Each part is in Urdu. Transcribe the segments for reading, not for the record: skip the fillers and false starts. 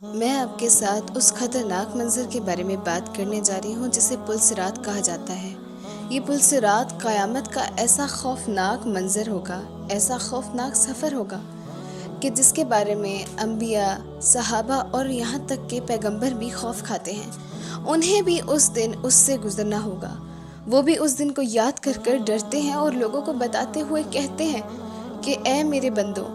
میں آپ کے ساتھ اس خطرناک منظر کے بارے میں بات کرنے جا رہی ہوں جسے پل صراط کہا جاتا ہے۔ یہ پل صراط قیامت کا ایسا خوفناک منظر ہوگا، ایسا خوفناک سفر ہوگا کہ جس کے بارے میں انبیاء، صحابہ اور یہاں تک کہ پیغمبر بھی خوف کھاتے ہیں۔ انہیں بھی اس دن اس سے گزرنا ہوگا۔ وہ بھی اس دن کو یاد کر کر ڈرتے ہیں اور لوگوں کو بتاتے ہوئے کہتے ہیں کہ اے میرے بندوں،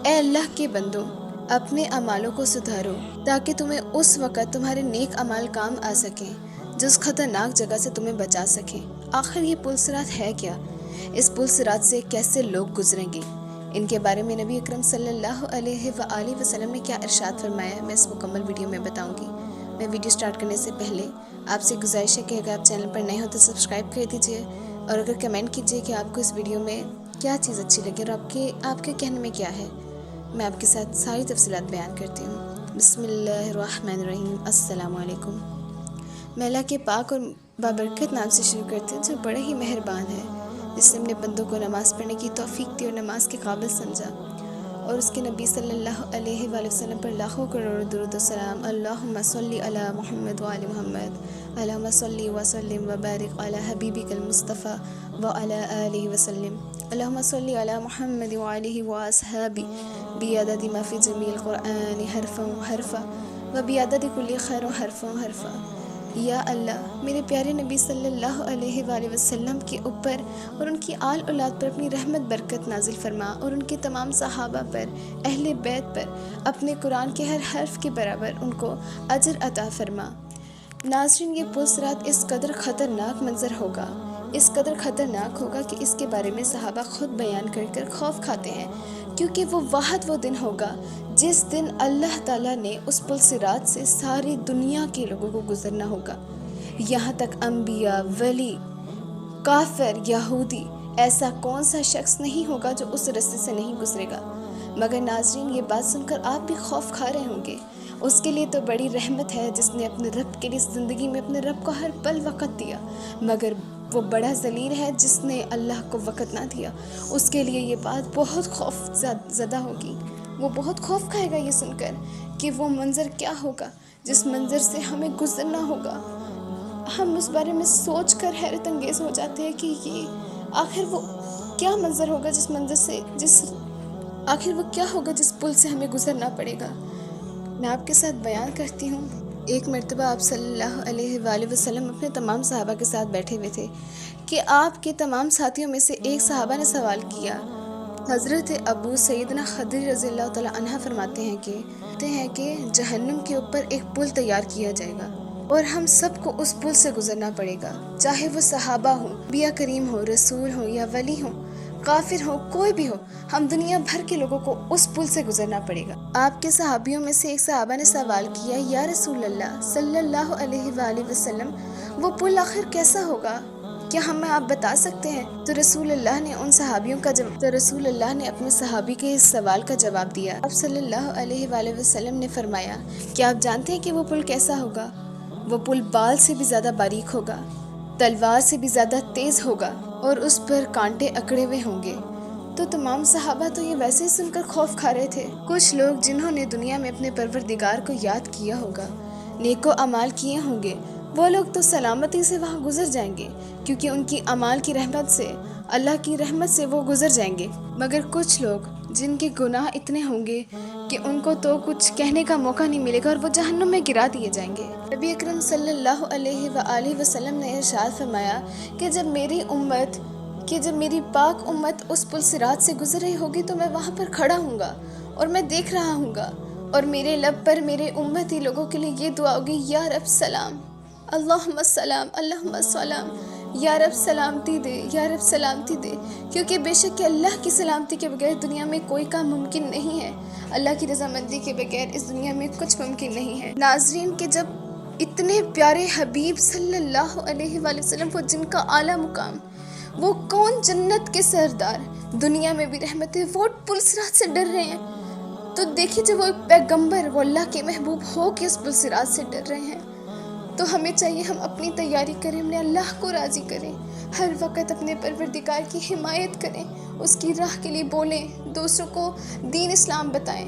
اے اللہ کے بندوں، اپنے اعمالوں کو سدھارو تاکہ تمہیں اس وقت تمہارے نیک اعمال کام آ سکیں جو اس خطرناک جگہ سے تمہیں بچا سکیں۔ آخر یہ پل صراط ہے کیا؟ اس پل صراط سے کیسے لوگ گزریں گے؟ ان کے بارے میں نبی اکرم صلی اللہ علیہ وآلہ وسلم نے کیا ارشاد فرمایا ہے، میں اس مکمل ویڈیو میں بتاؤں گی۔ میں ویڈیو سٹارٹ کرنے سے پہلے آپ سے گزارش ہے کہ اگر آپ چینل پر نئے ہو تو سبسکرائب کر دیجئے، اور اگر کمنٹ کیجئے کہ آپ کو اس ویڈیو میں کیا چیز اچھی لگے اور آپ کے کہنے میں کیا ہے۔ میں آپ کے ساتھ ساری تفصیلات بیان کرتی ہوں۔ بسم اللہ الرحمن الرحیم۔ السلام علیکم۔ میں اللہ کے پاک اور بابرکت نام سے شروع کرتی ہوں جو بڑا ہی مہربان ہے، جس نے اپنے بندوں کو نماز پڑھنے کی توفیق دی اور نماز کے قابل سمجھا، اور اس کے نبی صلی اللہ علیہ وآلہ وسلم پر لاکھوں کروڑوں درود و سلام۔ اللہم صلی علی محمد وآل محمد، اللہم صلی وسلم وبارک علی حبیبک المصطفیٰ وعلی آلہ وسلم، اللہم صلی علی محمد وآلہ واصحابہ بعدد ما فی جمیع القرآن حرفا حرفا وبعدد کل خیر حرفا حرفا۔ یا اللہ، میرے پیارے نبی صلی اللہ علیہ وآلہ وسلم کے اوپر اور ان کی آل اولاد پر اپنی رحمت برکت نازل فرما، اور ان کے تمام صحابہ پر، اہل بیت پر اپنے قرآن کے ہر حرف کے برابر ان کو اجر عطا فرما۔ ناظرین، یہ پل صراط اس قدر خطرناک منظر ہوگا، اس قدر خطرناک ہوگا کہ اس کے بارے میں صحابہ خود بیان کر کر خوف کھاتے ہیں، کیونکہ وہ دن ہوگا جس دن اللہ تعالیٰ نے اس پل صراط سے ساری دنیا کے لوگوں کو گزرنا ہوگا، یہاں تک انبیاء، ولی، کافر، یہودی، ایسا کون سا شخص نہیں ہوگا جو اس رستے سے نہیں گزرے گا۔ مگر ناظرین، یہ بات سن کر آپ بھی خوف کھا رہے ہوں گے۔ اس کے لیے تو بڑی رحمت ہے جس نے اپنے رب کے لیے زندگی میں اپنے رب کو ہر پل وقت دیا، مگر وہ بڑا ذلیل ہے جس نے اللہ کو وقت نہ دیا۔ اس کے لیے یہ بات بہت خوف زدہ ہوگی، وہ بہت خوف کھائے گا یہ سن کر کہ وہ منظر کیا ہوگا جس منظر سے ہمیں گزرنا ہوگا۔ ہم اس بارے میں سوچ کر حیرت انگیز ہو جاتے ہیں کہ یہ آخر وہ کیا منظر ہوگا آخر وہ کیا ہوگا جس پل سے ہمیں گزرنا پڑے گا۔ میں آپ کے ساتھ بیان کرتی ہوں۔ ایک مرتبہ آپ صلی اللہ علیہ وآلہ وسلم اپنے تمام صحابہ کے ساتھ بیٹھے ہوئے تھے کہ آپ کے تمام ساتھیوں میں سے ایک صحابہ نے سوال کیا۔ حضرت ابو سیدنا خدر رضی اللہ تعالیٰ عنہ فرماتے ہیں کہ جہنم کے اوپر ایک پل تیار کیا جائے گا اور ہم سب کو اس پل سے گزرنا پڑے گا، چاہے وہ صحابہ ہوں، انبیاء کریم ہو، رسول ہو یا ولی ہوں، کافر ہو، کوئی بھی ہو، ہم دنیا بھر کے لوگوں کو اس پل سے گزرنا پڑے گا۔ آپ کے صحابیوں میں سے ایک صحابہ نے سوال کیا، یا رسول اللہ صلی اللہ علیہ وآلہ وسلم، وہ پل آخر کیسا ہوگا؟ کیا ہمیں آپ بتا سکتے ہیں؟ تو رسول اللہ نے اپنے صحابی کے اس سوال کا جواب دیا۔ آپ صلی اللہ علیہ وآلہ وسلم نے فرمایا، کیا آپ جانتے ہیں کہ وہ پل کیسا ہوگا؟ وہ پل بال سے بھی زیادہ باریک ہوگا، تلوار سے بھی زیادہ تیز ہوگا، اور اس پر کانٹے اکڑے ہوئے ہوں گے۔ تو تمام صحابہ تو یہ ویسے ہی سن کر خوف کھا رہے تھے۔ کچھ لوگ جنہوں نے دنیا میں اپنے پروردگار کو یاد کیا ہوگا، نیک و اعمال کیے ہوں گے، وہ لوگ تو سلامتی سے وہاں گزر جائیں گے، کیونکہ ان کی اعمال کی رحمت سے، اللہ کی رحمت سے وہ گزر جائیں گے۔ مگر کچھ لوگ جن کے گناہ اتنے ہوں گے کہ ان کو تو کچھ کہنے کا موقع نہیں ملے گا اور وہ جہنم میں گرا دیے جائیں گے۔ نبی اکرم صلی اللہ علیہ وآلہ وسلم نے ارشاد فرمایا کہ جب میری پاک امت اس پل صراط سے گزر رہی ہوگی تو میں وہاں پر کھڑا ہوں گا اور میں دیکھ رہا ہوں گا، اور میرے لب پر میرے امتی لوگوں کے لیے یہ دعا ہوگی، یا رب سلام، اللہم السلام، اللہم السلام، یا رب سلامتی دے، یا رب سلامتی دے، کیونکہ بے شک کہ اللہ کی سلامتی کے بغیر دنیا میں کوئی کام ممکن نہیں ہے، اللہ کی رضامندی کے بغیر اس دنیا میں کچھ ممکن نہیں ہے۔ ناظرین، کہ جب اتنے پیارے حبیب صلی اللہ علیہ وآلہ وسلم، وہ جن کا اعلیٰ مقام، وہ کون جنت کے سردار، دنیا میں بھی رحمت ہے، وہ پل صراط سے ڈر رہے ہیں، تو دیکھیے جب وہ ایک پیغمبر، وہ اللہ کے محبوب ہو کے اس پل صراط سے ڈر رہے ہیں، تو ہمیں چاہیے ہم اپنی تیاری کریں، اپنے اللہ کو راضی کریں، ہر وقت اپنے پروردگار کی حمایت کریں، اس کی راہ کے لیے بولیں، دوسروں کو دین اسلام بتائیں۔